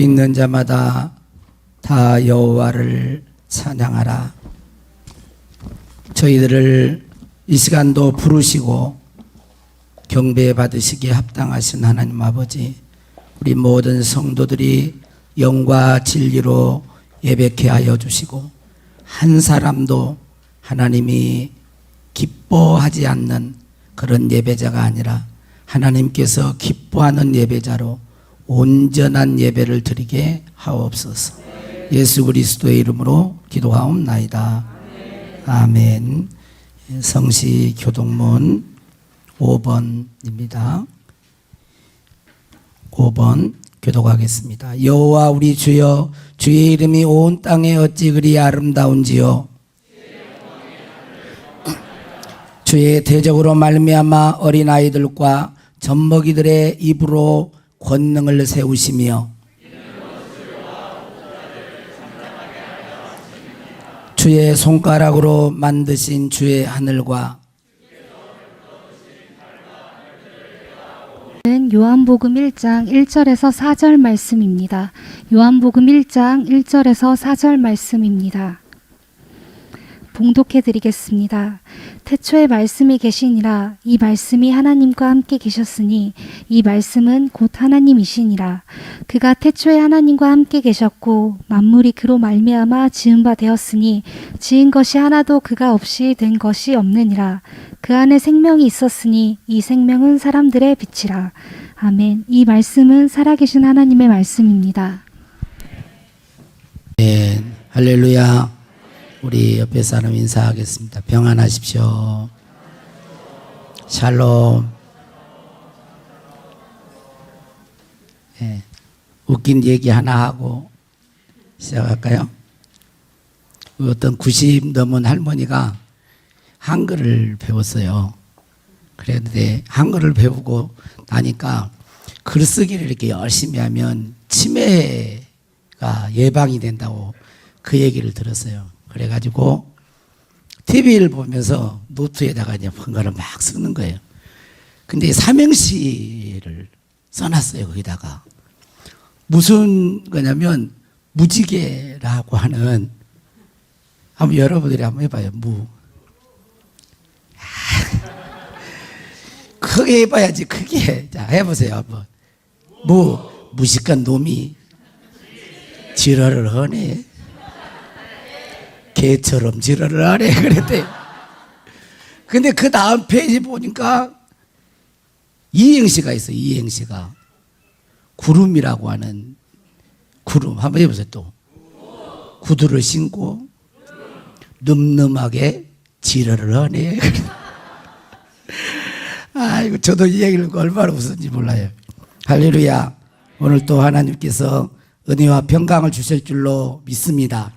있는 자마다 다 여호와를 찬양하라. 저희들을 이 시간도 부르시고 경배 받으시기에 합당하신 하나님 아버지, 우리 모든 성도들이 영과 진리로 예배케 하여 주시고 한 사람도 하나님이 기뻐하지 않는 그런 예배자가 아니라 하나님께서 기뻐하는 예배자로 온전한 예배를 드리게 하옵소서. 예수 그리스도의 이름으로 기도하옵나이다. 아멘. 성시 교동문 5번입니다. 5번 교독하겠습니다. 여호와 우리 주여, 주의 이름이 온 땅에 어찌 그리 아름다운지요. 주의 대적으로 말미암아 어린아이들과 젖먹이들의 입으로 권능을 세우시며 주의 손가락으로 만드신 주의 하늘과 요한복음 1장 1절에서 4절 말씀입니다. 요한복음 1장 1절에서 4절 말씀입니다. 봉독해 드리겠습니다. 태초에 말씀이 계시니라. 이 말씀이 하나님과 함께 계셨으니 이 말씀은 곧 하나님이시니라. 그가 태초에 하나님과 함께 계셨고 만물이 그로 말미암아 지은 바 되었으니 지은 것이 하나도 그가 없이 된 것이 없느니라. 그 안에 생명이 있었으니 이 생명은 사람들의 빛이라. 아멘. 이 말씀은 살아계신 하나님의 말씀입니다. 네, 할렐루야. 우리 옆에 사람 인사하겠습니다. 평안하십시오. 샬롬. 네, 웃긴 얘기 하나 하고 시작할까요? 어떤 90 넘은 할머니가 한글을 배웠어요. 그런데 한글을 배우고 나니까 글쓰기를 이렇게 열심히 하면 치매가 예방이 된다고 그 얘기를 들었어요. 그래가지고 TV를 보면서 노트에다가 이제 뭔가를 막 쓰는 거예요. 근데 삼행시를 써놨어요. 거기다가 무슨 거냐면 무지개라고 하는, 한번 여러분들이 한번 해봐요. 크게 해봐야지. 크게. 자, 해보세요. 한번. 무식한 놈이 지랄을 하네. 개처럼 지랄을 하네. 그랬대. 근데 그 다음 페이지 보니까 이행시가 있어요. 이행시가. 구름이라고 하는, 구름. 한번 해보세요. 또. 구두를 신고 늠름하게 지랄을 하네. 아이고, 저도 이 얘기를 얼마나 웃었는지 몰라요. 할렐루야. 오늘 또 하나님께서 은혜와 평강을 주실 줄로 믿습니다.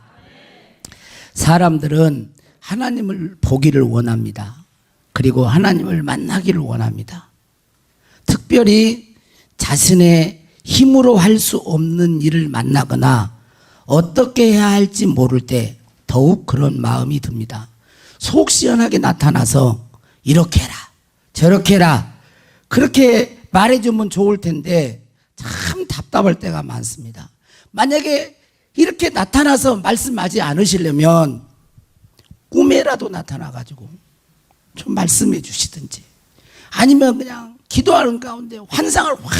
사람들은 하나님을 보기를 원합니다. 그리고 하나님을 만나기를 원합니다. 특별히 자신의 힘으로 할 수 없는 일을 만나거나 어떻게 해야 할지 모를 때 더욱 그런 마음이 듭니다. 속 시원하게 나타나서 이렇게 해라, 저렇게 해라, 그렇게 말해주면 좋을 텐데 참 답답할 때가 많습니다. 만약에 이렇게 나타나서 말씀하지 않으시려면 꿈에라도 나타나가지고 좀 말씀해 주시든지, 아니면 그냥 기도하는 가운데 환상을 확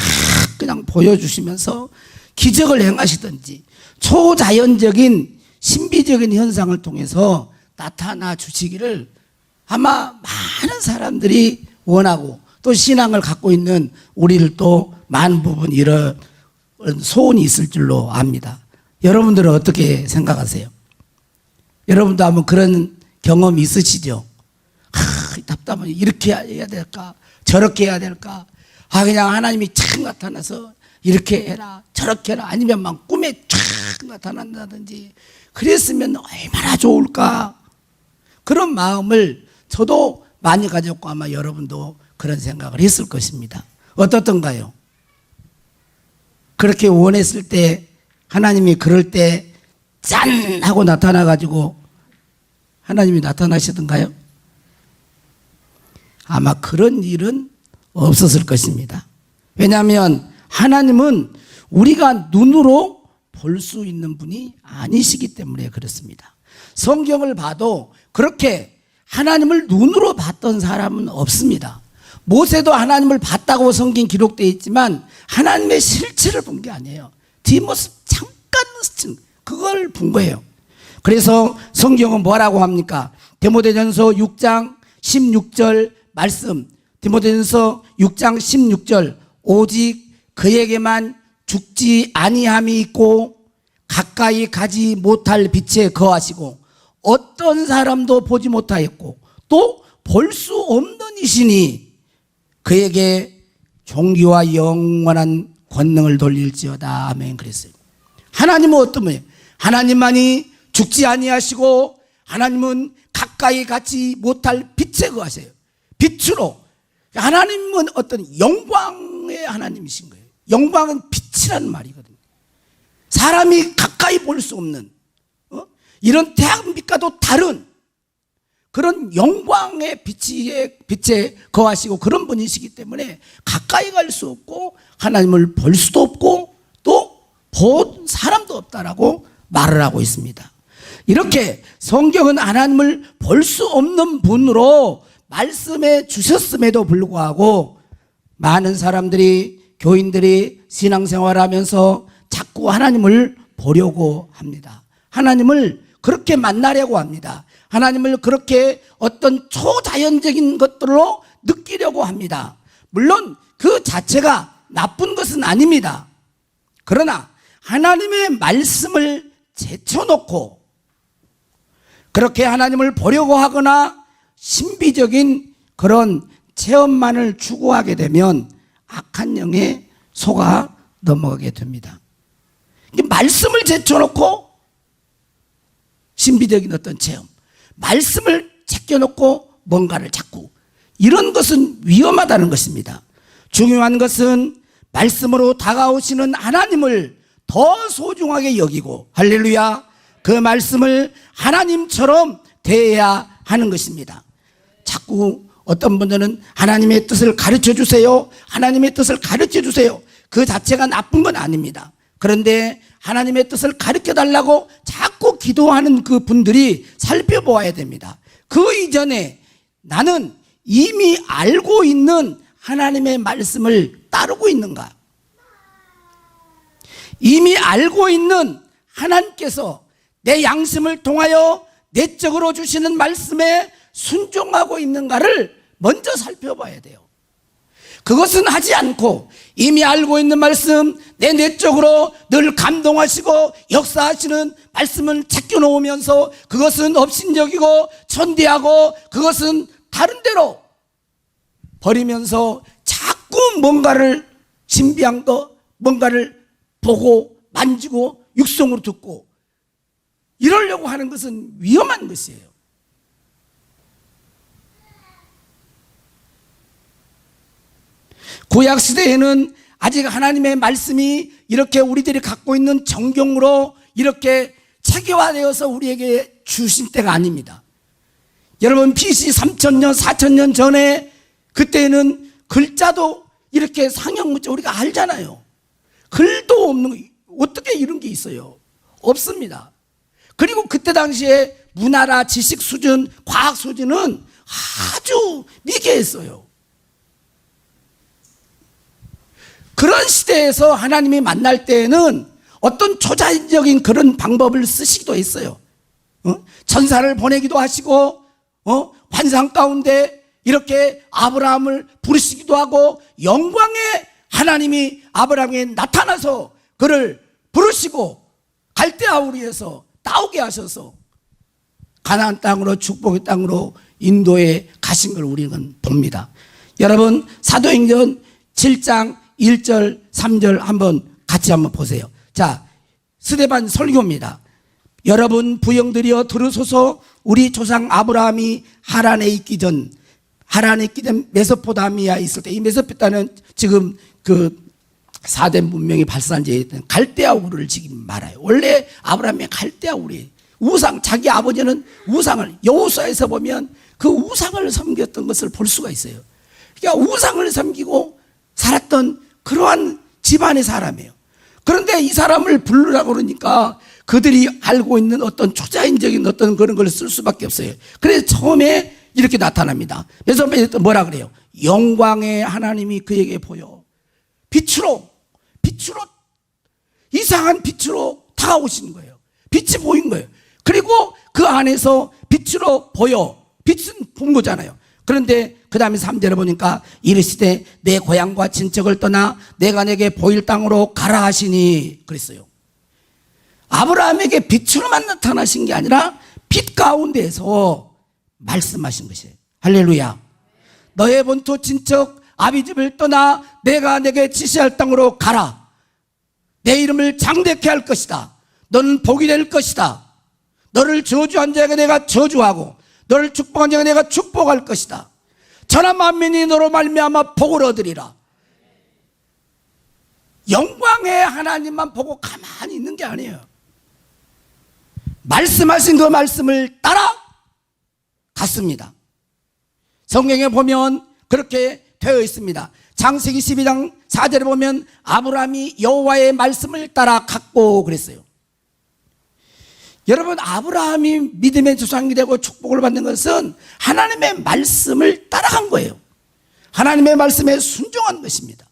그냥 보여주시면서 기적을 행하시든지, 초자연적인 신비적인 현상을 통해서 나타나 주시기를 아마 많은 사람들이 원하고, 또 신앙을 갖고 있는 우리를 또 많은 부분 이런 소원이 있을 줄로 압니다. 여러분들은 어떻게 생각하세요? 여러분도 한번 그런 경험이 있으시죠? 답답하니 이렇게 해야 될까, 저렇게 해야 될까? 그냥 하나님이 착 나타나서 이렇게 해라, 저렇게 해라, 아니면 막 꿈에 쫙 나타난다든지 그랬으면 얼마나 좋을까? 그런 마음을 저도 많이 가졌고 아마 여러분도 그런 생각을 했을 것입니다. 어떻던가요? 그렇게 원했을 때, 하나님이 그럴 때 짠! 하고 나타나가지고 하나님이 나타나시던가요? 아마 그런 일은 없었을 것입니다. 왜냐하면 하나님은 우리가 눈으로 볼 수 있는 분이 아니시기 때문에 그렇습니다. 성경을 봐도 그렇게 하나님을 눈으로 봤던 사람은 없습니다. 모세도 하나님을 봤다고 성경 기록되어 있지만 하나님의 실체를 본 게 아니에요. 뒷모습 잠깐 스친 그걸 본 거예요. 그래서 성경은 뭐라고 합니까? 디모데전서 6장 16절 말씀, 디모데전서 6장 16절, 오직 그에게만 죽지 아니함이 있고 가까이 가지 못할 빛에 거하시고 어떤 사람도 보지 못하였고 또 볼 수 없는 이시니 그에게 존귀와 영원한 권능을 돌릴지어다. 아멘. 그랬어요. 하나님은 어떤 분이에요? 하나님만이 죽지 아니하시고 하나님은 가까이 가지 못할 빛에 거하세요. 빛으로. 하나님은 어떤 영광의 하나님이신 거예요. 영광은 빛이라는 말이거든요. 사람이 가까이 볼 수 없는 이런 태양빛과도 다른 그런 영광의 빛에 거하시고 그런 분이시기 때문에 가까이 갈 수 없고 하나님을 볼 수도 없고 또 본 사람도 없다라고 말을 하고 있습니다. 이렇게 성경은 하나님을 볼 수 없는 분으로 말씀해 주셨음에도 불구하고 많은 사람들이 교인들이 신앙생활하면서 자꾸 하나님을 보려고 합니다. 하나님을 그렇게 만나려고 합니다. 하나님을 그렇게 어떤 초자연적인 것들로 느끼려고 합니다. 물론 그 자체가 나쁜 것은 아닙니다. 그러나 하나님의 말씀을 제쳐놓고 그렇게 하나님을 보려고 하거나 신비적인 그런 체험만을 추구하게 되면 악한 영에 속아 넘어가게 됩니다. 말씀을 제쳐놓고 신비적인 어떤 체험, 말씀을 제껴놓고 뭔가를 자꾸 이런 것은 위험하다는 것입니다. 중요한 것은 말씀으로 다가오시는 하나님을 더 소중하게 여기고 할렐루야 그 말씀을 하나님처럼 대해야 하는 것입니다. 자꾸 어떤 분들은 하나님의 뜻을 가르쳐 주세요. 하나님의 뜻을 가르쳐 주세요. 그 자체가 나쁜 건 아닙니다. 그런데 하나님의 뜻을 가르쳐 달라고 자꾸 기도하는 그 분들이 살펴보아야 됩니다. 그 이전에 나는 이미 알고 있는 하나님의 말씀을 따르고 있는가? 이미 알고 있는 하나님께서 내 양심을 통하여 내적으로 주시는 말씀에 순종하고 있는가를 먼저 살펴봐야 돼요. 그것은 하지 않고 이미 알고 있는 말씀, 내 내적으로 늘 감동하시고 역사하시는 말씀을 제껴놓으면서 그것은 업신적이고 천대하고 그것은 다른 데로 버리면서 자꾸 뭔가를 신비한 거, 뭔가를 보고 만지고 육성으로 듣고 이러려고 하는 것은 위험한 것이에요. 구약시대에는 아직 하나님의 말씀이 이렇게 우리들이 갖고 있는 정경으로 이렇게 체계화되어서 우리에게 주신 때가 아닙니다. 여러분 BC 3000년 4000년 전에 그때는 글자도 이렇게 상형문자 우리가 알잖아요. 글도 없는 어떻게 이런 게 있어요? 없습니다. 그리고 그때 당시에 문화나 지식 수준, 과학 수준은 아주 미개했어요. 그런 시대에서 하나님이 만날 때에는 어떤 초자연적인 그런 방법을 쓰시기도 했어요. 천사를 보내기도 하시고 환상 가운데 이렇게 아브라함을 부르시기도 하고 영광의 하나님이 아브라함에게 나타나서 그를 부르시고 갈대아 우리에서 나오게 하셔서 가나안 땅으로 축복의 땅으로 인도에 가신 걸 우리는 봅니다. 여러분 사도행전 7장 1절 3절 한번 같이 한번 보세요. 자, 스데반 설교입니다. 여러분 부형들이여 들으소서. 우리 조상 아브라함이 하란에 있기 전 메소포타미아에 있을 때, 이 메소포타미아는 지금 그 4대 문명이 발산한 갈대아 우르를 지금 말아요. 원래 아브라함이 갈대아 우리 우상, 자기 아버지는 우상을 여호수아에서 보면 그 우상을 섬겼던 것을 볼 수가 있어요. 그러니까 우상을 섬기고 살았던 그러한 집안의 사람이에요. 그런데 이 사람을 부르라고 그러니까 그들이 알고 있는 어떤 초자연적인 어떤 그런 걸 쓸 수밖에 없어요. 그래서 처음에 이렇게 나타납니다. 그래서 뭐라 그래요? 영광의 하나님이 그에게 보여. 빛으로 이상한 빛으로 다가오시는 거예요. 빛이 보인 거예요. 그리고 그 안에서 빛으로 보여. 빛은 본 거잖아요. 그런데 그 다음에 3절에 보니까 이르시되 내 고향과 친척을 떠나 내가 내게 보일 땅으로 가라 하시니 그랬어요. 아브라함에게 빛으로만 나타나신 게 아니라 빛 가운데에서 말씀하신 것이에요. 할렐루야. 너의 본토 친척 아비 집을 떠나 내가 내게 지시할 땅으로 가라. 내 이름을 장대케 할 것이다. 너는 복이 될 것이다. 너를 저주한 자에게 내가 저주하고 너를 축복한 자에게 내가 축복할 것이다. 천하 만민이 너로 말미암아 복을 얻으리라. 영광의 하나님만 보고 가만히 있는 게 아니에요. 말씀하신 그 말씀을 따라 갔습니다. 성경에 보면 그렇게 되어 있습니다. 창세기 12장 4절에 보면 아브라함이 여호와의 말씀을 따라 갔고 그랬어요. 여러분, 아브라함이 믿음의 조상이 되고 축복을 받는 것은 하나님의 말씀을 따라간 거예요. 하나님의 말씀에 순종한 것입니다.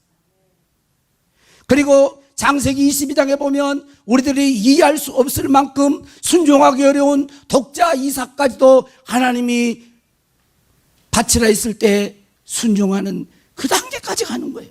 그리고 창세기 22장에 보면 우리들이 이해할 수 없을 만큼 순종하기 어려운 독자 이삭까지도 하나님이 바치라 있을 때 순종하는 그 단계까지 가는 거예요.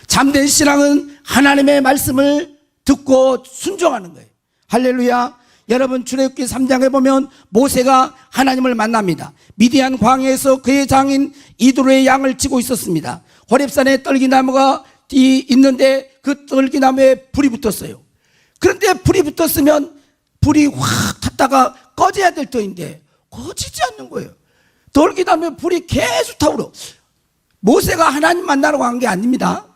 참된 신앙은 하나님의 말씀을 듣고 순종하는 거예요. 할렐루야. 여러분, 출애굽기 3장에 보면 모세가 하나님을 만납니다. 미디안 광야에서 그의 장인 이드로의 양을 치고 있었습니다. 호렙산에 떨기나무가 있는데 그 떨기나무에 불이 붙었어요. 그런데 불이 붙었으면 불이 확 탔다가 꺼져야 될 터인데 꺼지지 않는 거예요. 떨기나무에 불이 계속 타오르. 모세가 하나님 만나러 간 게 아닙니다.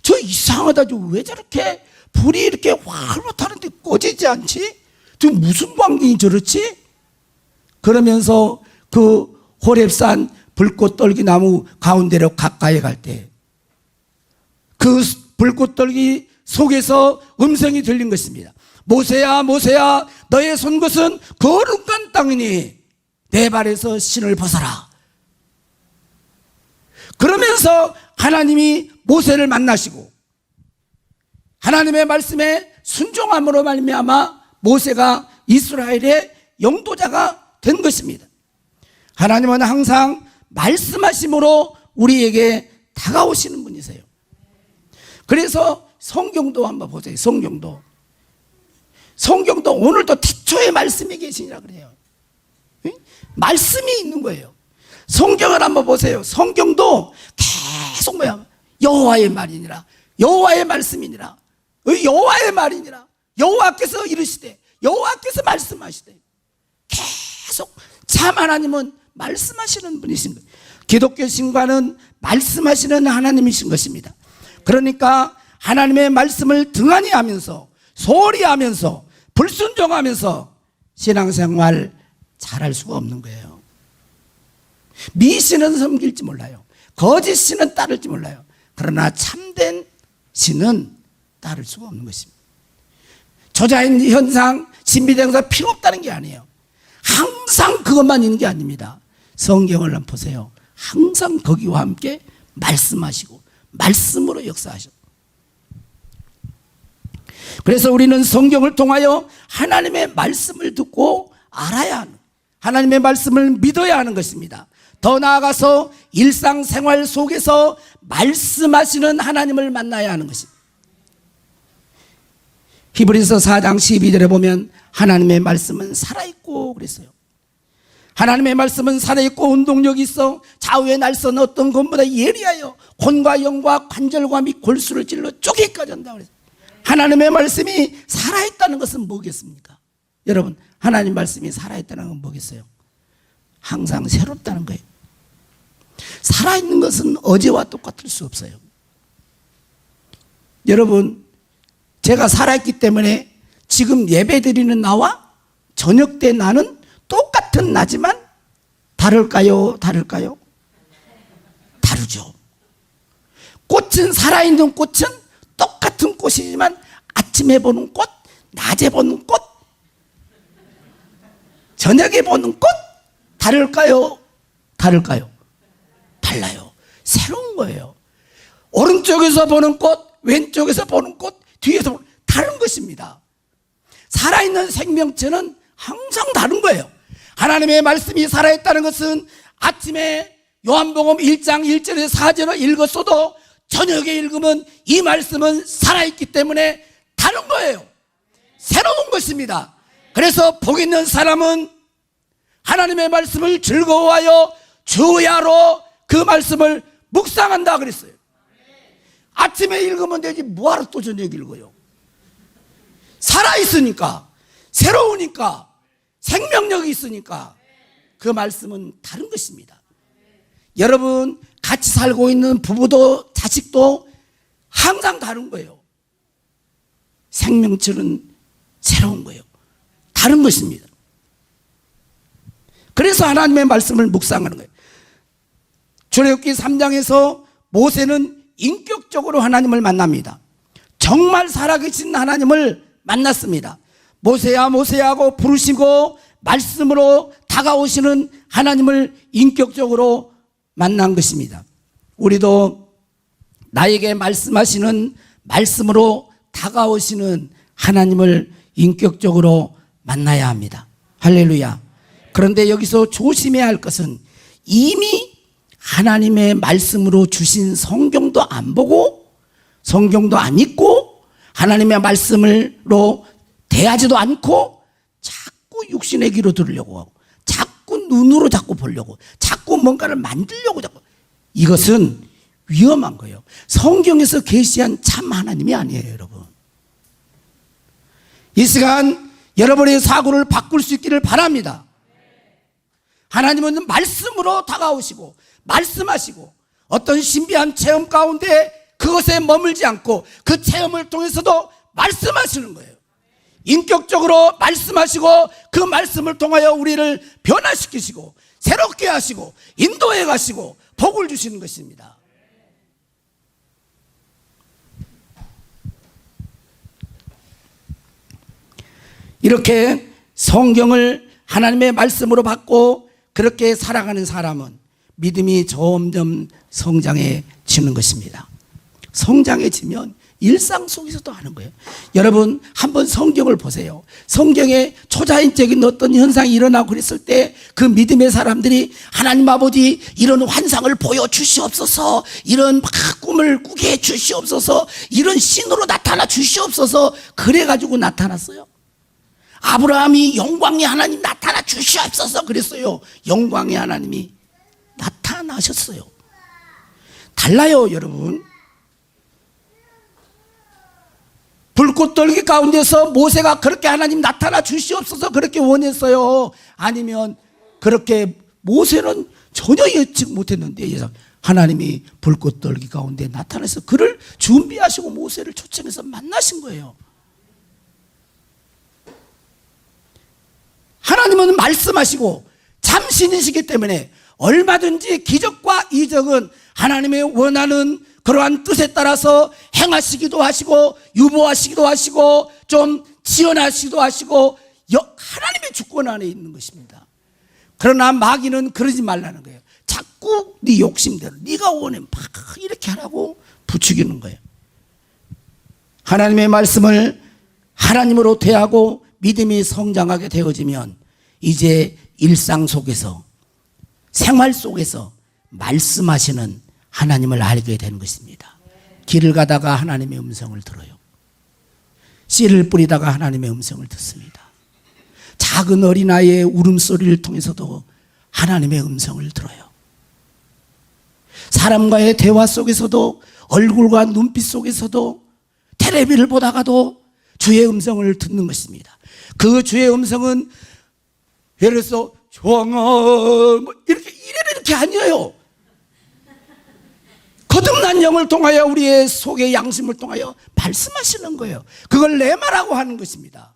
저 이상하다. 왜 저렇게 불이 이렇게 활로 타는데 꺼지지 않지? 저 무슨 광경이 저렇지? 그러면서 그 호렙산 불꽃 떨기나무 가운데로 가까이 갈 때 그 불꽃 떨기 속에서 음성이 들린 것입니다. 모세야 모세야, 너의 손 것은 거룩한 땅이니 내 발에서 신을 벗어라. 그러면서 하나님이 모세를 만나시고 하나님의 말씀에 순종함으로 말미암아 모세가 이스라엘의 영도자가 된 것입니다. 하나님은 항상 말씀하심으로 우리에게 다가오시는 분이세요. 그래서 성경도 한번 보세요. 성경도 오늘도 태초에 말씀이 계시니라 그래요. 말씀이 있는 거예요. 성경을 한번 보세요. 성경도 계속 여호와의 말이니라, 여호와의 말씀이니라, 여호와의 말이니라, 여호와께서 이르시되, 여호와께서 말씀하시되. 계속 참 하나님은 말씀하시는 분이신 거예요. 기독교 신과는 말씀하시는 하나님이신 것입니다. 그러니까 하나님의 말씀을 등한히 하면서 소홀히 하면서 불순종하면서 신앙생활 잘할 수가 없는 거예요. 미신은 섬길지 몰라요. 거짓 신은 따를지 몰라요. 그러나 참된 신은 따를 수가 없는 것입니다. 조자연 현상, 신비대명사 필요 없다는 게 아니에요. 항상 그것만 있는 게 아닙니다. 성경을 한번 보세요. 항상 거기와 함께 말씀하시고 말씀으로 역사하셔. 그래서 우리는 성경을 통하여 하나님의 말씀을 듣고 알아야 하는, 하나님의 말씀을 믿어야 하는 것입니다. 더 나아가서 일상생활 속에서 말씀하시는 하나님을 만나야 하는 것입니다. 히브리서 4장 12절에 보면 하나님의 말씀은 살아있고 그랬어요. 하나님의 말씀은 살아있고 운동력이 있어 좌우의 날선 어떤 것보다 예리하여 혼과 영과 관절과 및 골수를 찔러 쪼개기까지 한다고 그랬어요. 하나님의 말씀이 살아있다는 것은 뭐겠습니까? 여러분, 하나님 말씀이 살아있다는 건 뭐겠어요? 항상 새롭다는 거예요. 살아있는 것은 어제와 똑같을 수 없어요. 여러분, 제가 살아있기 때문에 지금 예배드리는 나와 저녁 때 나는 똑같은 나지만 다를까요? 다르죠. 꽃은, 살아있는 꽃은 똑같은 꽃이지만 아침에 보는 꽃, 낮에 보는 꽃, 저녁에 보는 꽃 다를까요? 다를까요? 달라요. 새로운 거예요. 오른쪽에서 보는 꽃, 왼쪽에서 보는 꽃, 뒤에서 보는 다른 것입니다. 살아있는 생명체는 항상 다른 거예요. 하나님의 말씀이 살아있다는 것은 아침에 요한복음 1장 1절에서 4절을 읽었어도 저녁에 읽으면 이 말씀은 살아있기 때문에 다른 거예요. 새로운 것입니다. 그래서 복 있는 사람은 하나님의 말씀을 즐거워하여 주야로 그 말씀을 묵상한다 그랬어요. 아침에 읽으면 되지 뭐하러 또 저녁에 읽어요. 살아있으니까, 새로우니까, 생명력이 있으니까 그 말씀은 다른 것입니다. 여러분 같이 살고 있는 부부도 자식도 항상 다른 거예요. 생명체는 새로운 거예요. 다른 것입니다. 그래서 하나님의 말씀을 묵상하는 거예요. 출애굽기 3장에서 모세는 인격적으로 하나님을 만납니다. 정말 살아계신 하나님을 만났습니다. 모세야 모세야 하고 부르시고 말씀으로 다가오시는 하나님을 인격적으로 만난 것입니다. 우리도 나에게 말씀하시는 말씀으로 다가오시는 하나님을 인격적으로 만나야 합니다. 할렐루야. 그런데 여기서 조심해야 할 것은 이미 하나님의 말씀으로 주신 성경도 안 보고 성경도 안 읽고 하나님의 말씀으로 대하지도 않고 자꾸 육신의 귀로 들으려고 하고 자꾸 눈으로 자꾸 보려고 자꾸 뭔가를 만들려고 자꾸, 이것은 위험한 거예요. 성경에서 계시한 참 하나님이 아니에요, 여러분. 이 시간 여러분의 사고를 바꿀 수 있기를 바랍니다. 하나님은 말씀으로 다가오시고 말씀하시고 어떤 신비한 체험 가운데 그것에 머물지 않고 그 체험을 통해서도 말씀하시는 거예요. 인격적으로 말씀하시고 그 말씀을 통하여 우리를 변화시키시고 새롭게 하시고 인도해 가시고 복을 주시는 것입니다. 이렇게 성경을 하나님의 말씀으로 받고 그렇게 살아가는 사람은 믿음이 점점 성장해지는 것입니다. 성장해지면 일상 속에서도 하는 거예요. 여러분 한번 성경을 보세요. 성경에 초자연적인 어떤 현상이 일어나고 그랬을 때 그 믿음의 사람들이 하나님 아버지 이런 환상을 보여주시옵소서, 이런 막 꿈을 꾸게 해주시옵소서, 이런 신으로 나타나 주시옵소서 그래가지고 나타났어요. 아브라함이 영광의 하나님 나타나 주시옵소서 그랬어요. 영광의 하나님이 나타나셨어요. 달라요, 여러분. 불꽃떨기 가운데서 모세가 그렇게 하나님 나타나 주시옵소서 그렇게 원했어요. 아니면 그렇게 모세는 전혀 예측 못했는데 하나님이 불꽃떨기 가운데 나타나서 그를 준비하시고 모세를 초청해서 만나신 거예요. 하나님은 말씀하시고 참신이시기 때문에 얼마든지 기적과 이적은 하나님의 원하는 그러한 뜻에 따라서 행하시기도 하시고 유보하시기도 하시고 좀 지원하시기도 하시고 하나님의 주권 안에 있는 것입니다. 그러나 마귀는 그러지 말라는 거예요. 자꾸 네 욕심대로 네가 원해 막 이렇게 하라고 부추기는 거예요. 하나님의 말씀을 하나님으로 대하고 믿음이 성장하게 되어지면 이제 일상 속에서 생활 속에서 말씀하시는 하나님을 알게 되는 것입니다. 길을 가다가 하나님의 음성을 들어요. 씨를 뿌리다가 하나님의 음성을 듣습니다. 작은 어린아이의 울음소리를 통해서도 하나님의 음성을 들어요. 사람과의 대화 속에서도 얼굴과 눈빛 속에서도 텔레비를 보다가도 주의 음성을 듣는 것입니다. 그 주의 음성은 예를 들어서 좋아 뭐 이렇게 아니에요. 거듭난 영을 통하여 우리의 속의 양심을 통하여 말씀하시는 거예요. 그걸 레마라고 하는 것입니다.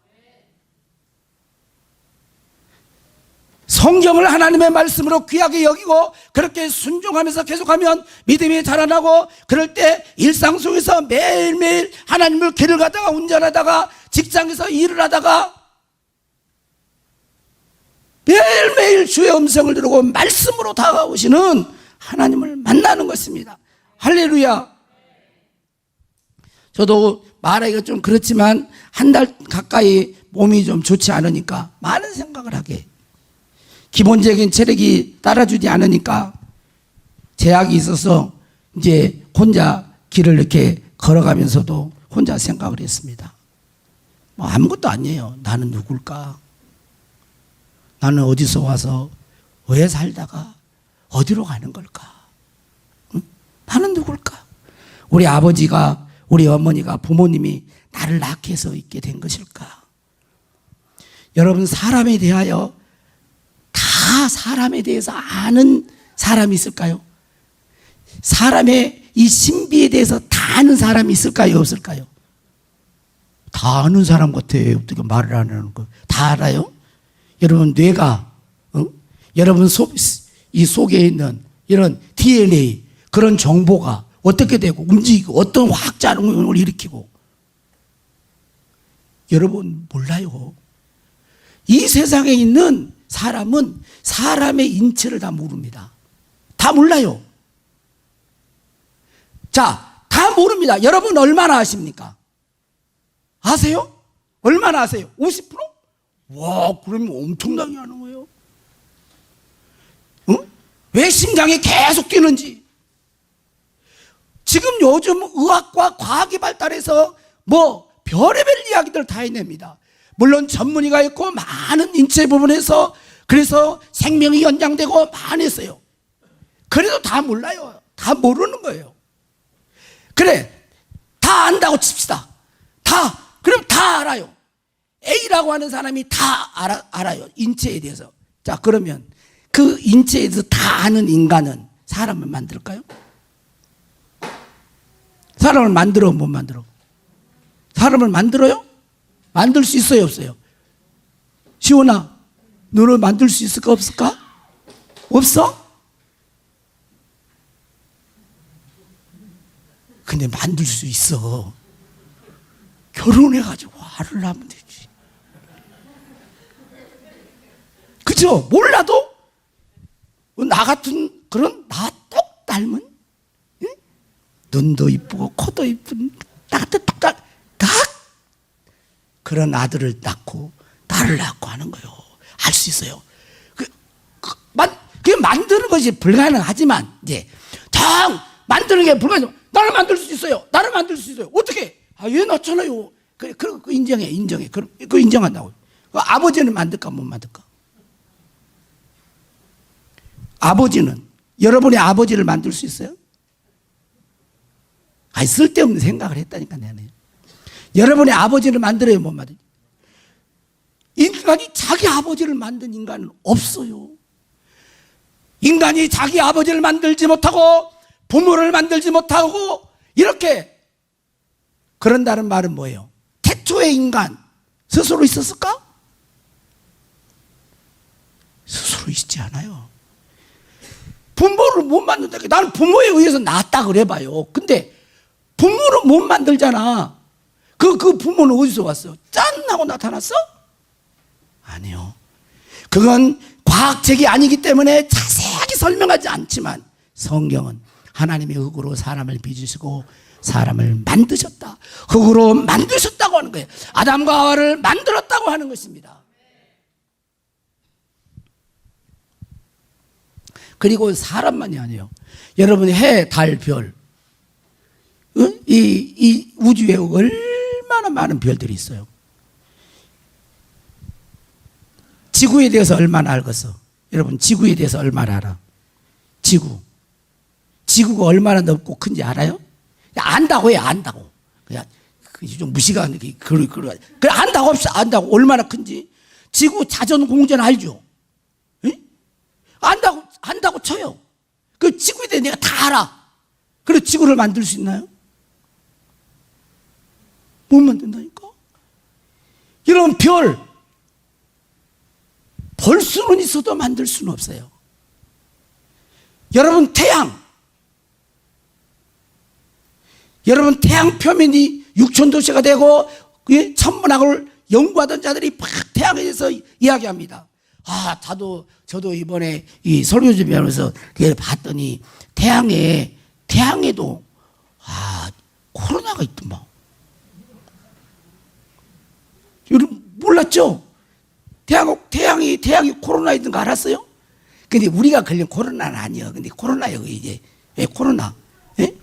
성경을 하나님의 말씀으로 귀하게 여기고 그렇게 순종하면서 계속하면 믿음이 자라나고, 그럴 때 일상 속에서 매일매일 하나님을 길을 가다가 운전하다가 직장에서 일을 하다가 매일매일 주의 음성을 들고 말씀으로 다가오시는 하나님을 만나는 것입니다. 할렐루야. 저도 말하기가 좀 그렇지만 한 달 가까이 몸이 좀 좋지 않으니까 많은 생각을 하게, 기본적인 체력이 따라주지 않으니까 제약이 있어서 이제 혼자 길을 이렇게 걸어가면서도 혼자 생각을 했습니다. 뭐 아무것도 아니에요. 나는 누굴까? 나는 어디서 와서 왜 살다가 어디로 가는 걸까? 응? 나는 누굴까? 우리 아버지가, 우리 어머니가, 부모님이 나를 낳게 해서 있게 된 것일까? 여러분, 사람에 대하여 다 사람에 대해서 아는 사람이 있을까요? 사람의 이 신비에 대해서 다 아는 사람이 있을까요? 없을까요? 다 아는 사람 같아요. 어떻게 말을 안 하는 거? 다 알아요? 여러분, 뇌가, 여러분 이 속에 있는 이런 DNA, 그런 정보가 어떻게 되고 움직이고 어떤 화학 작용을 일으키고, 여러분 몰라요. 이 세상에 있는 사람은 사람의 인체를 다 모릅니다. 다 몰라요. 자, 다 모릅니다. 여러분 얼마나 아십니까? 아세요? 얼마나 아세요? 50%? 와, 그러면 엄청나게 하는 거예요. 응? 왜 심장이 계속 뛰는지. 지금 요즘 의학과 과학이 발달해서 뭐 별의별 이야기들 다 해냅니다. 물론 전문의가 있고 많은 인체 부분에서 그래서 생명이 연장되고 많이 했어요. 그래도 다 몰라요. 다 모르는 거예요. 그래, 다 안다고 칩시다. 그럼 다 알아요. A라고 하는 사람이 다 알아요. 인체에 대해서. 자, 그러면 그 인체에 대해서 다 아는 인간은 사람을 만들까요? 사람을 만들어, 못 만들어? 사람을 만들어요? 만들 수 있어요, 없어요? 시원아, 너를 만들 수 있을까, 없을까? 없어? 근데 만들 수 있어. 결혼해가지고 알을 낳으면 되지. 그죠? 몰라도 나 같은 그런 나 똑 닮은, 응? 눈도 이쁘고 코도 이쁜 나 같은 똑딱 그런 아들을 낳고 딸을 낳고 하는 거예요. 알 수 있어요. 그게 만드는 것이 불가능하지만, 이제 만드는 게 불가능하지만 나를 만들 수 있어요. 나를 만들 수 있어요. 어떻게? 얘 낳잖아요. 그 인정해. 그 인정한다고. 아버지는 만들까, 못 만들까? 아버지는, 여러분의 아버지를 만들 수 있어요? 쓸데없는 생각을 했다니까, 내가. 여러분의 아버지를 만들어요, 못 만들어요? 인간이 자기 아버지를 만든 인간은 없어요. 인간이 자기 아버지를 만들지 못하고 부모를 만들지 못하고 이렇게 그런다는 말은 뭐예요? 태초의 인간 스스로 있었을까? 스스로 있지 않아요. 부모를 못 만든다. 나는 부모에 의해서 낳았다 그래봐요. 근데 부모를 못 만들잖아. 그 부모는 어디서 왔어? 짠 하고 나타났어? 아니요. 그건 과학책이 아니기 때문에 자세하게 설명하지 않지만 성경은 하나님의 흙으로 사람을 빚으시고 사람을 만드셨다. 흙으로 만드셨다고 하는 거예요. 아담과 하와를 만들었다고 하는 것입니다. 그리고 사람만이 아니에요. 여러분, 해, 달, 별, 이 우주에 얼마나 많은 별들이 있어요. 지구에 대해서 얼마나 알겠어? 여러분, 지구에 대해서 얼마나 알아? 지구가 얼마나 넓고 큰지 알아요? 안다고 해요, 안다고. 그냥 좀 무시가 안 돼. 그래, 안다고 합시다. 안다고. 얼마나 큰지. 지구 자전 공전 알죠? 에? 안다고 쳐요. 그 지구에 대해 내가 다 알아. 그래, 지구를 만들 수 있나요? 못 만든다니까? 여러분, 별. 볼 수는 있어도 만들 수는 없어요. 여러분 여러분 태양 표면이 육천도시가 되고 천문학을 연구하던 자들이 막 태양에 대해서 이야기합니다. 저도 이번에 이 설교 준비하면서 봤더니 태양에도 코로나가 있더만. 여러분 몰랐죠? 태양이 코로나 있는 거 알았어요? 근데 우리가 걸린 코로나는 아니에요. 근데 코로나예요, 이제. 왜 코로나? 예?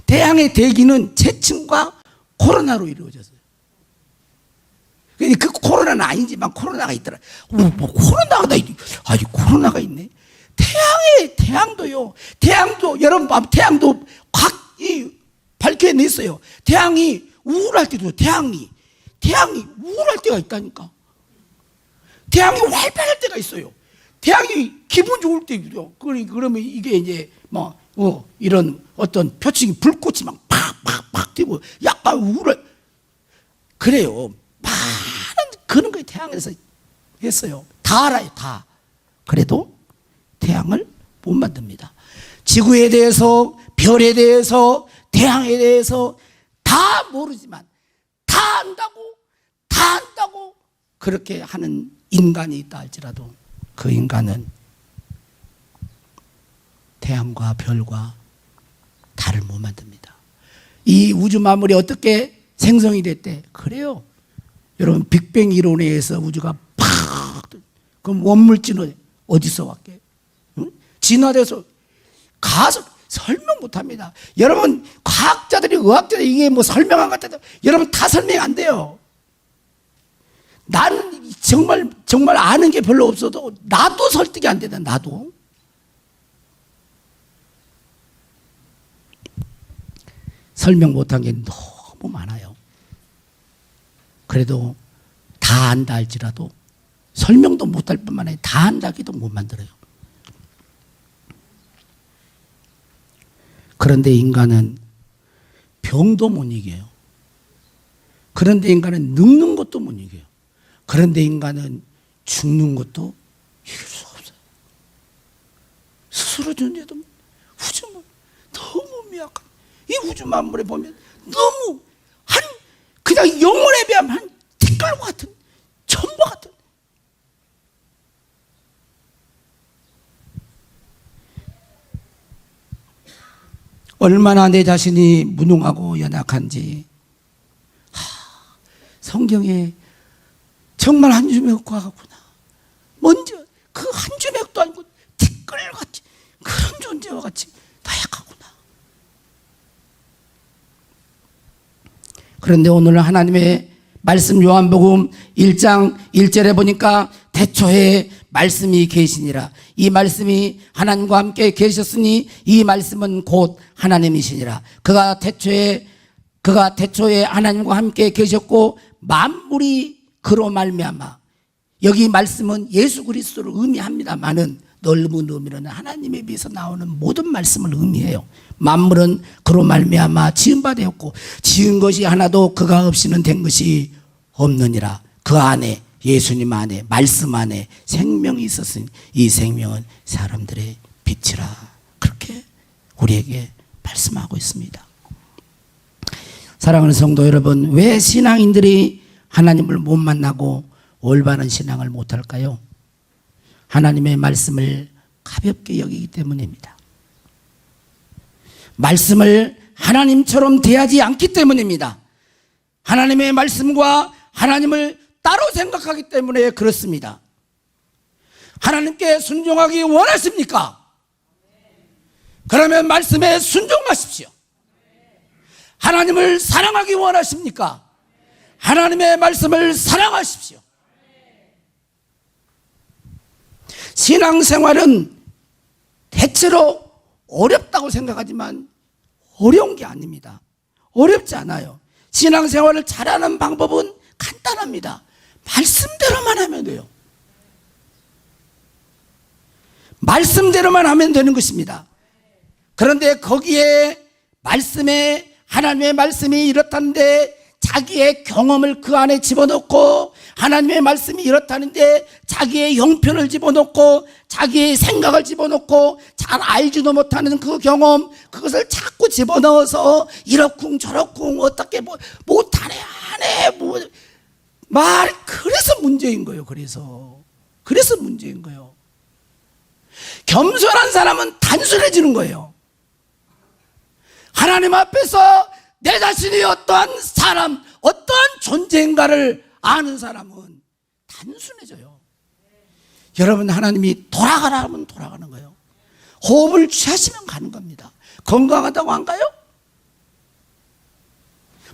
태양의 대기는 재층과 코로나로 이루어졌어요. 근데 그 코로나는 아니지만 코로나가 있더라. 코로나가 있네. 태양도요. 여러분 태양도 밝혀냈어요. 태양이 우울할 때도 태양이 우울할 때가 있다니까. 태양이 활발할 때가 있어요. 태양이 기분 좋을 때도. 그러면 이게 이제 이런 어떤 표층이 불꽃이 막 팍팍팍 튀고 약간 우울해. 그래요. 많은 그런 거 태양에서 했어요. 다 알아요, 다. 그래도 태양을 못 만듭니다. 지구에 대해서, 별에 대해서, 태양에 대해서 다 모르지만 다 안다고 그렇게 하는 인간이 있다 할지라도 그 인간은 태양과 별과 달을 못 만듭니다. 이 우주 만물이 어떻게 생성이 됐대? 그래요. 여러분 빅뱅 이론에 의해서 우주가 그럼 원물질은 어디서 왔게? 응? 진화돼서 가서 설명 못합니다. 여러분 과학자들이 의학자들이 이게 설명한 것 같아도 여러분 다 설명 안 돼요. 난 정말 아는 게 별로 없어도 나도 설득이 안 되다. 나도. 설명 못한 게 너무 많아요. 그래도 다 안다 할지라도 설명도 못할 뿐만 아니라 다 안다기도 못 만들어요. 그런데 인간은 병도 못 이겨요. 그런데 인간은 늙는 것도 못 이겨요. 그런데 인간은 죽는 것도 이길 수 없어요. 스스로 존재도 우주만 너무 미약한 이 우주 만물에 보면 너무 그냥 영혼에 비하면 한 티끌과 같은 천과 같은 얼마나 내 자신이 무능하고 연약한지 성경에 정말 한 주먹과 같구나. 먼저 그 한 주먹도 아니고 티끌같이 그런 존재와 같이 나약하구나. 그런데 오늘 하나님의 말씀 요한복음 1장 1절에 보니까 태초에 말씀이 계시니라. 이 말씀이 하나님과 함께 계셨으니 이 말씀은 곧 하나님이시니라. 그가 태초에 하나님과 함께 계셨고 만물이 그로 말미암아. 여기 말씀은 예수 그리스도를 의미합니다만은 넓은 의미로는 하나님에 비해서 나오는 모든 말씀을 의미해요. 만물은 그로 말미암아 지은 바 되었고 지은 것이 하나도 그가 없이는 된 것이 없느니라. 그 안에 예수님 안에 말씀 안에 생명이 있었으니 이 생명은 사람들의 빛이라. 그렇게 우리에게 말씀하고 있습니다. 사랑하는 성도 여러분, 왜 신앙인들이 하나님을 못 만나고 올바른 신앙을 못할까요? 하나님의 말씀을 가볍게 여기기 때문입니다. 말씀을 하나님처럼 대하지 않기 때문입니다. 하나님의 말씀과 하나님을 따로 생각하기 때문에 그렇습니다. 하나님께 순종하기 원하십니까? 그러면 말씀에 순종하십시오. 하나님을 사랑하기 원하십니까? 하나님의 말씀을 사랑하십시오. 신앙생활은 대체로 어렵다고 생각하지만 어려운 게 아닙니다. 어렵지 않아요. 신앙생활을 잘하는 방법은 간단합니다. 말씀대로만 하면 돼요. 말씀대로만 하면 되는 것입니다. 그런데 거기에 말씀에 하나님의 말씀이 이렇다는데 자기의 경험을 그 안에 집어넣고 하나님의 말씀이 이렇다는데 자기의 형편을 집어넣고 자기의 생각을 집어넣고 잘 알지도 못하는 그 경험, 그것을 자꾸 집어넣어서 이렇쿵 저렇쿵 어떻게 못하네 하네 그래서 문제인 거예요. 그래서 문제인 거예요. 겸손한 사람은 단순해지는 거예요. 하나님 앞에서 내 자신이 어떠한 사람, 어떠한 존재인가를 아는 사람은 단순해져요. 여러분, 하나님이 돌아가라 하면 돌아가는 거예요. 호흡을 취하시면 가는 겁니다. 건강하다고 안 가요?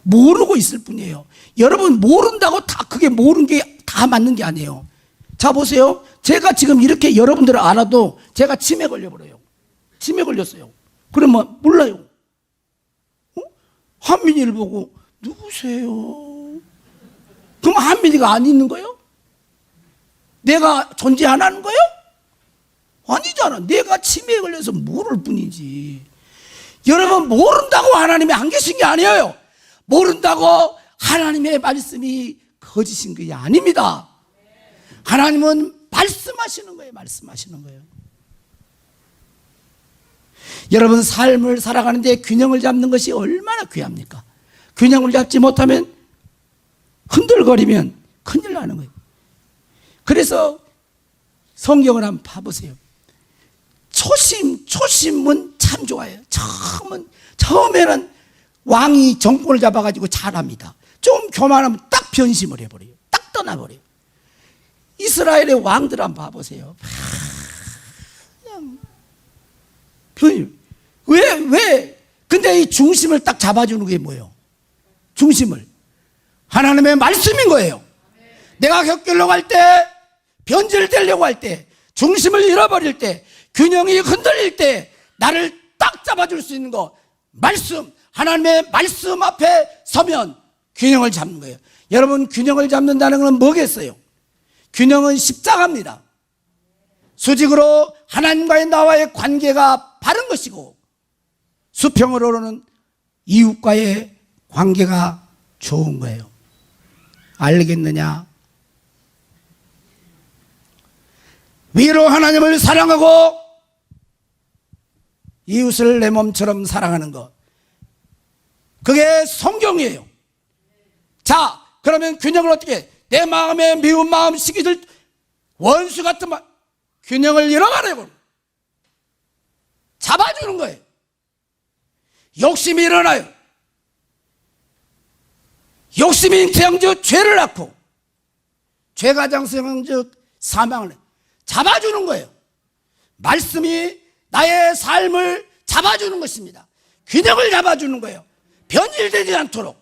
모르고 있을 뿐이에요. 여러분, 모른다고 그게 모르는 게 다 맞는 게 아니에요. 자, 보세요. 제가 지금 이렇게 여러분들을 알아도 제가 치매 걸려버려요. 치매 걸렸어요. 그러면 몰라요. 한민이를 보고 누구세요? 그럼 한민이가 안 있는 거예요? 내가 존재 안 하는 거예요? 아니잖아. 내가 치매에 걸려서 모를 뿐이지. 여러분, 모른다고 하나님이 안 계신 게 아니에요. 모른다고 하나님의 말씀이 거짓인 게 아닙니다. 하나님은 말씀하시는 거예요. 말씀하시는 거예요. 여러분, 삶을 살아가는데 균형을 잡는 것이 얼마나 귀합니까? 균형을 잡지 못하면 흔들거리면 큰일 나는 거예요. 그래서 성경을 한번 봐보세요. 초심은 참 좋아요. 처음에는 왕이 정권을 잡아가지고 잘합니다. 좀 교만하면 딱 변심을 해버려요. 딱 떠나버려요. 이스라엘의 왕들 한번 봐보세요. 그냥 왜? 근데 이 중심을 딱 잡아주는 게 뭐예요? 중심을 하나님의 말씀인 거예요. 내가 격결로 갈 때, 변질되려고 할 때, 중심을 잃어버릴 때, 균형이 흔들릴 때 나를 딱 잡아줄 수 있는 거, 말씀. 하나님의 말씀 앞에 서면 균형을 잡는 거예요. 여러분, 균형을 잡는다는 건 뭐겠어요? 균형은 십자가입니다. 수직으로 하나님과의 나와의 관계가 바른 것이고, 수평으로는 이웃과의 관계가 좋은 거예요. 알겠느냐? 위로 하나님을 사랑하고 이웃을 내 몸처럼 사랑하는 것, 그게 성경이에요. 자, 그러면 균형을 어떻게 해? 내 마음에 미운 마음, 시기들, 원수 같은 말, 균형을 잃어가려고 잡아주는 거예요. 욕심이 일어나요. 욕심이 잉태한즉 죄를 낳고, 죄가 장성한즉 사망을 해. 잡아주는 거예요. 말씀이 나의 삶을 잡아주는 것입니다. 균형을 잡아주는 거예요. 변질되지 않도록,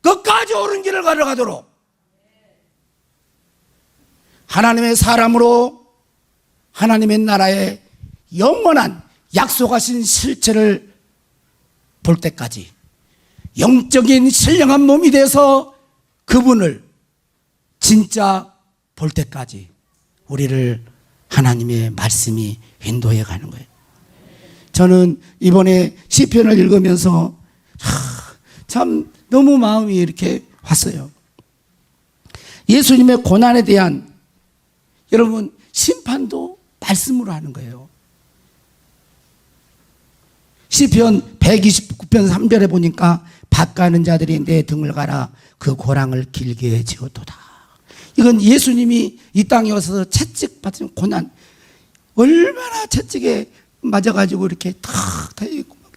끝까지 옳은 길을 걸어가도록. 하나님의 사람으로 하나님의 나라의 영원한 약속하신 실체를 볼 때까지, 영적인 신령한 몸이 돼서 그분을 진짜 볼 때까지 우리를 하나님의 말씀이 인도해 가는 거예요. 저는 이번에 시편을 읽으면서 참 너무 마음이 이렇게 왔어요. 예수님의 고난에 대한, 여러분, 심판도 말씀으로 하는 거예요. 시편 129편 3절에 보니까 밭 가는 자들이 내 등을 갈아 그 고랑을 길게 지었도다. 이건 예수님이 이 땅에 와서 채찍받은 고난, 얼마나 채찍에 맞아가지고 이렇게 탁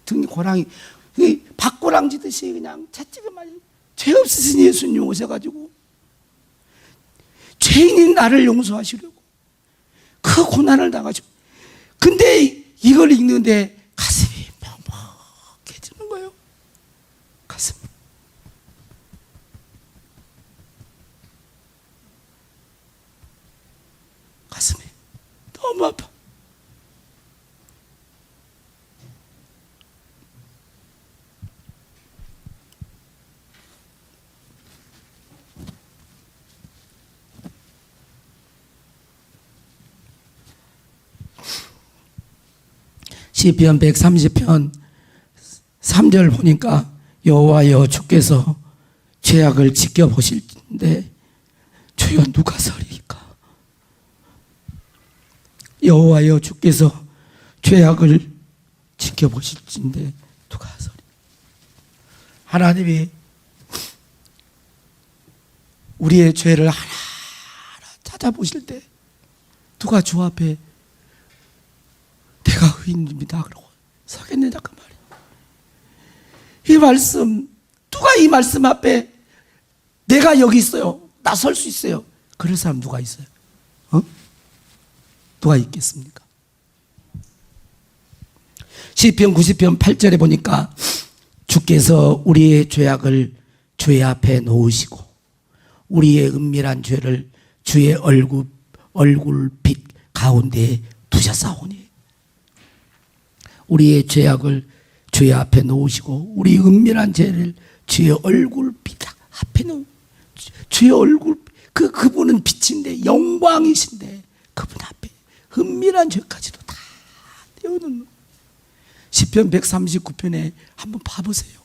등 고랑이 밭고랑 지듯이 그냥 채찍에 맞아. 죄 없으신 예수님 오셔가지고 죄인인 나를 용서하시려고 그 고난을 당하시고, 근데 이걸 읽는데 가슴이 퍽퍽해지는 거예요. 가슴이 너무 아파. 시편 130편 3절 보니까 여호와여 주께서 죄악을 지켜보실 텐데 주여 누가 서리이까? 여호와여 주께서 죄악을 지켜보실진데 누가 서리? 하나님이 우리의 죄를 하나하나 찾아보실 때 누가 주 앞에 내가 의인입니다 그러고 서겠느냐 그 말이에요. 이 말씀, 누가 이 말씀 앞에 내가 여기 있어요, 나 설 수 있어요, 그럴 사람 누가 있어요? 누가 있겠습니까? 시편 90편 8절에 보니까 주께서 우리의 죄악을 주의 앞에 놓으시고 우리의 은밀한 죄를 주의 얼굴빛 가운데 두셨사오니, 우리의 죄악을 주의 앞에 놓으시고 우리 은밀한 죄를 주의 얼굴빛 앞에 놓으, 주의 얼굴, 그분은 빛인데 영광이신데 그분 앞에 은밀한 죄까지도 다 떼어놓는. 시편 139편에 한번 봐보세요.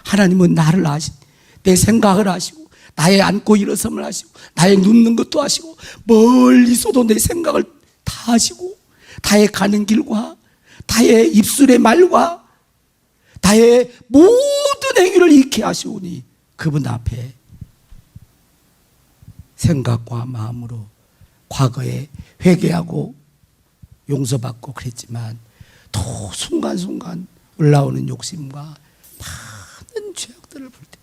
하나님은 나를 아신, 내 생각을 아시고 나의 앉고 일어섬을 아시고 나의 눕는 것도 아시고 멀리서도 내 생각을 다 아시고 나의 가는 길과 나의 입술의 말과 나의 모든 행위를 익히 아시오니 그분 앞에 생각과 마음으로 과거에 회개하고 용서받고 그랬지만 또 순간순간 올라오는 욕심과 많은 죄악들을 볼 때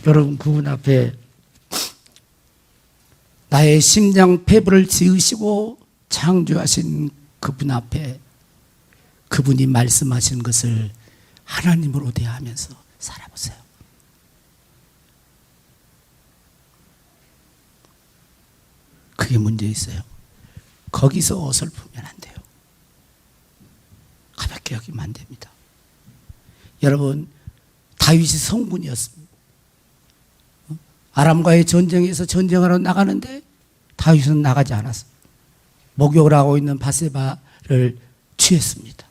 여러분, 그분 앞에 나의 심장 폐부를 지으시고 창조하신 그분 앞에 그분이 말씀하신 것을 하나님으로 대하면서 살아보세요. 그게 문제 있어요. 거기서 어설프면 안 돼요. 가볍게 여기면 안 됩니다. 여러분, 다윗이 성군이었습니다. 아람과의 전쟁에서 전쟁하러 나가는데 다윗은 나가지 않았어요. 목욕을 하고 있는 바세바를 취했습니다.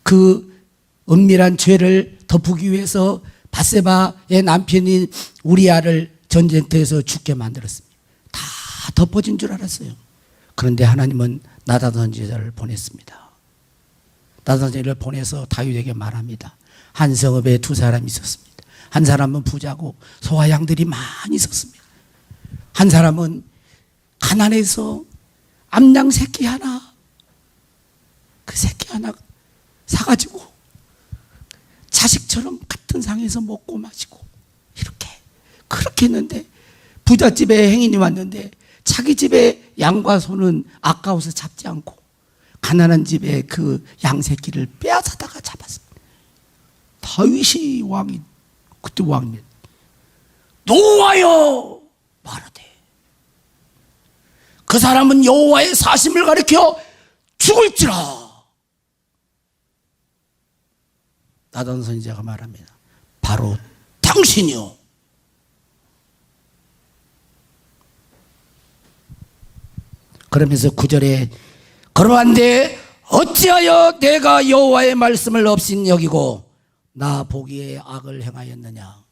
그 은밀한 죄를 덮기 위해서 바세바의 남편인 우리아를 전쟁터에서 죽게 만들었습니다. 다 덮어진 줄 알았어요. 그런데 하나님은 나단 선지자를 보냈습니다. 나단 선지자를 보내서 다윗에게 말합니다. 한 성읍에 두 사람이 있었습니다. 한 사람은 부자고 소와 양들이 많이 있었습니다. 한 사람은 가난해서 암양 새끼 하나, 그 새끼 하나 사가지고 자식처럼 같은 상에서 먹고 마시고 그렇게 했는데 부잣집에 행인이 왔는데 자기 집에 양과 소는 아까워서 잡지 않고 가난한 집에 그 양새끼를 빼앗아다가 잡았습니다. 다윗이 왕이, 그때 왕이 노하여 말하되 그 사람은 여호와의 사심을 가리켜 죽을지라. 나단 선지자가 말합니다. 바로 당신이요. 그러면서 9절에 그러한데 어찌하여 내가 여호와의 말씀을 없인 여기고 나 보기에 악을 행하였느냐.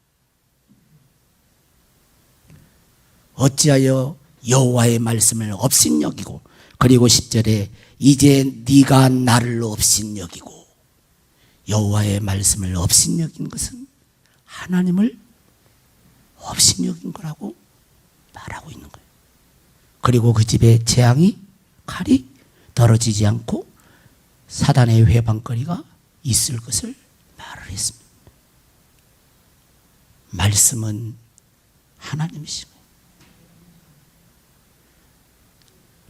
어찌하여 여호와의 말씀을 없인 여기고, 그리고 10절에 이제 네가 나를 없인 여기고. 여호와의 말씀을 없인 여긴 것은 하나님을 없인 여긴 거라고 말하고 있는 거예요. 그리고 그 집에 재앙이, 칼이 떨어지지 않고 사단의 회방거리가 있을 것을 말을 했습니다. 말씀은 하나님이신 거예요.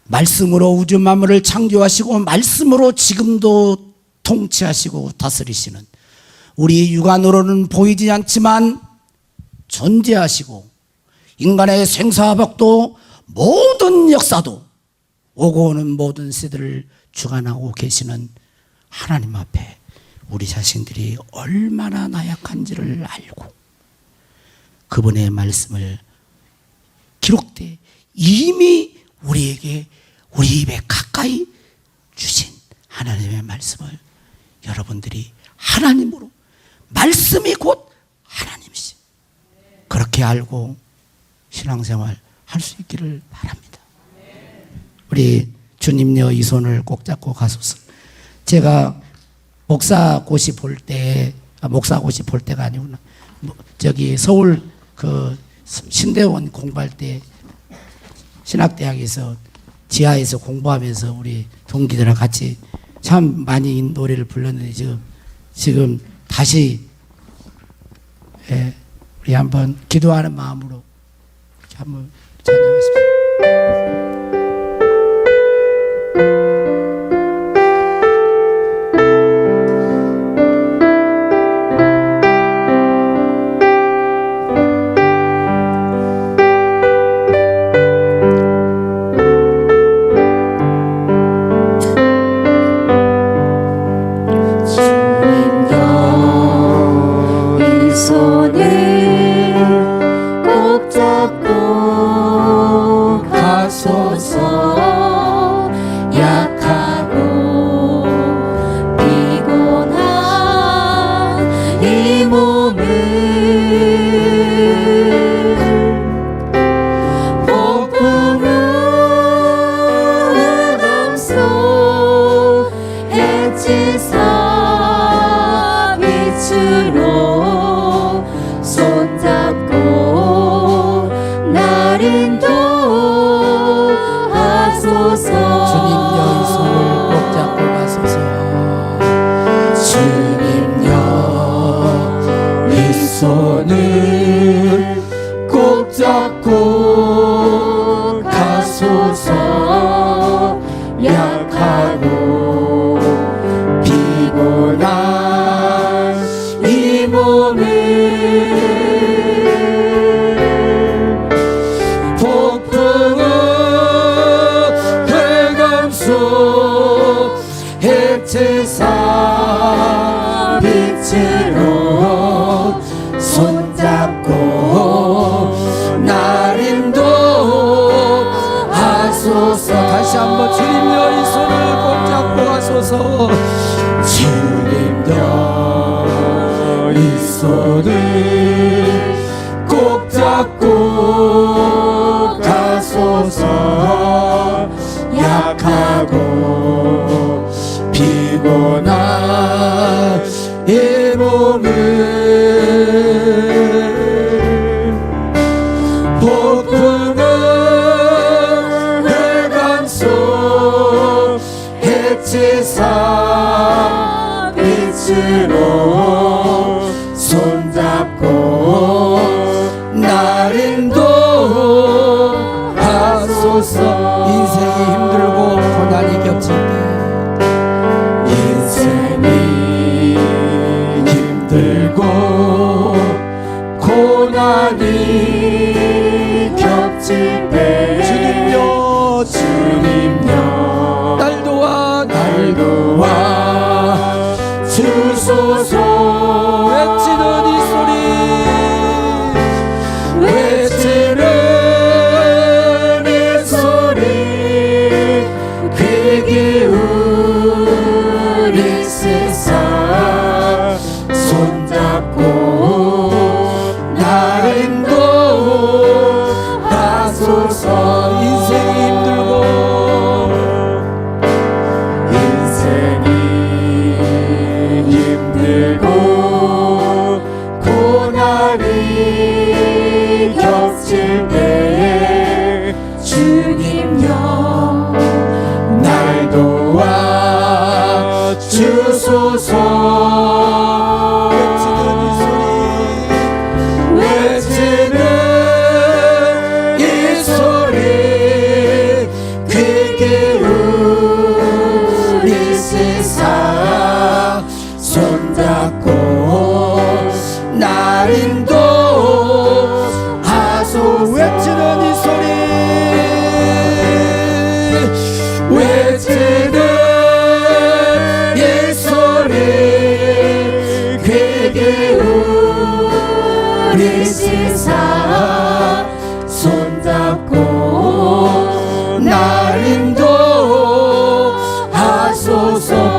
말씀으로 우주 만물을 창조하시고 말씀으로 지금도 통치하시고 다스리시는, 우리 육안으로는 보이지 않지만 존재하시고 인간의 생사박도 모든 역사도 오고 오는 모든 세대를 주관하고 계시는 하나님 앞에 우리 자신들이 얼마나 나약한지를 알고 그분의 말씀을 기록돼 이미 우리에게 우리 입에 가까이 주신 하나님의 말씀을 여러분들이 하나님으로, 말씀이 곧 하나님이시. 그렇게 알고 신앙생활 할 수 있기를 바랍니다. 우리 주님여 이 손을 꼭 잡고 가소서. 제가 목사고시 볼 때, 목사고시 볼 때가 아니구나. 저기 서울 그 신대원 공부할 때 신학대학에서 지하에서 공부하면서 우리 동기들랑 같이 참 많이 노래를 불렀는데 지금 다시 우리 한번 기도하는 마음으로 이렇게 한번 찬양하십시오.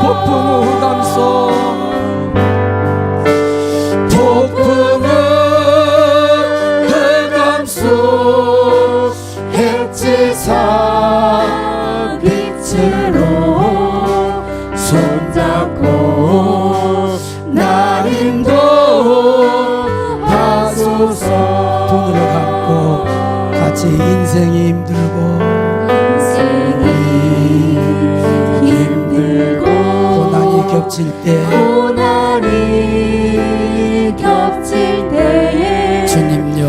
폭풍 흑암속 같이 인생이 힘들고 고난이 겹칠 때 주님요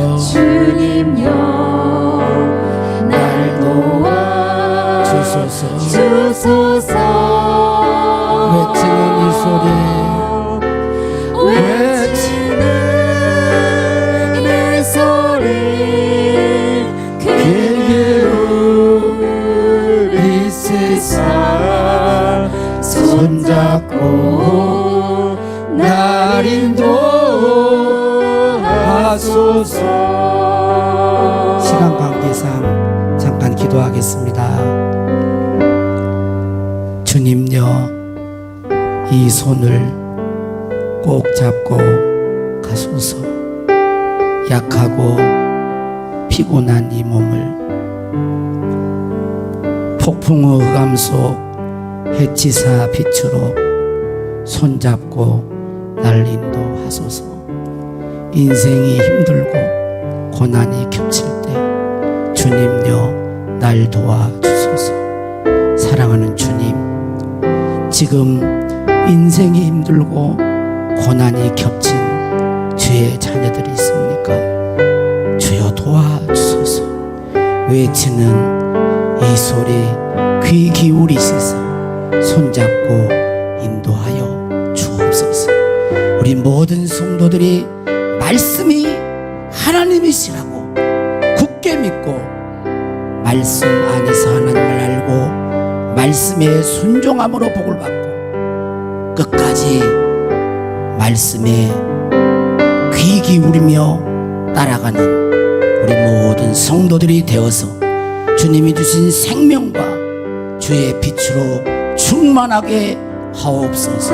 날 도와 주소서 외치는 이 소리 외치는 내 소리 크게 우리 세상 손잡고 날 인도하소서. 시간 관계상 잠깐 기도하겠습니다. 주님요 이 손을 꼭 잡고 가소서. 약하고 피곤한 이 몸을 폭풍의 흑암 속 해치사 빛으로 손잡고 날 인도하소서. 인생이 힘들고 고난이 겹칠 때 주님요 날 도와주소서. 사랑하는 주님, 지금 인생이 힘들고 고난이 겹친 주의 자녀들이 있습니까? 주여 도와주소서. 외치는 이 소리 귀 기울이셔서 손잡고 인도하여 주옵소서. 우리 모든 성도들이 말씀이 하나님이시라고 굳게 믿고 말씀 안에서 하나님을 알고 말씀에 순종함으로 복을 받고 끝까지 말씀에 귀 기울이며 따라가는 우리 모든 성도들이 되어서 주님이 주신 생명과 주의 빛으로 충만하게 하옵소서.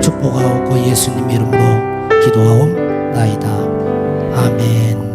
축복하옵고 예수님 이름으로 기도하옵나이다. 아멘.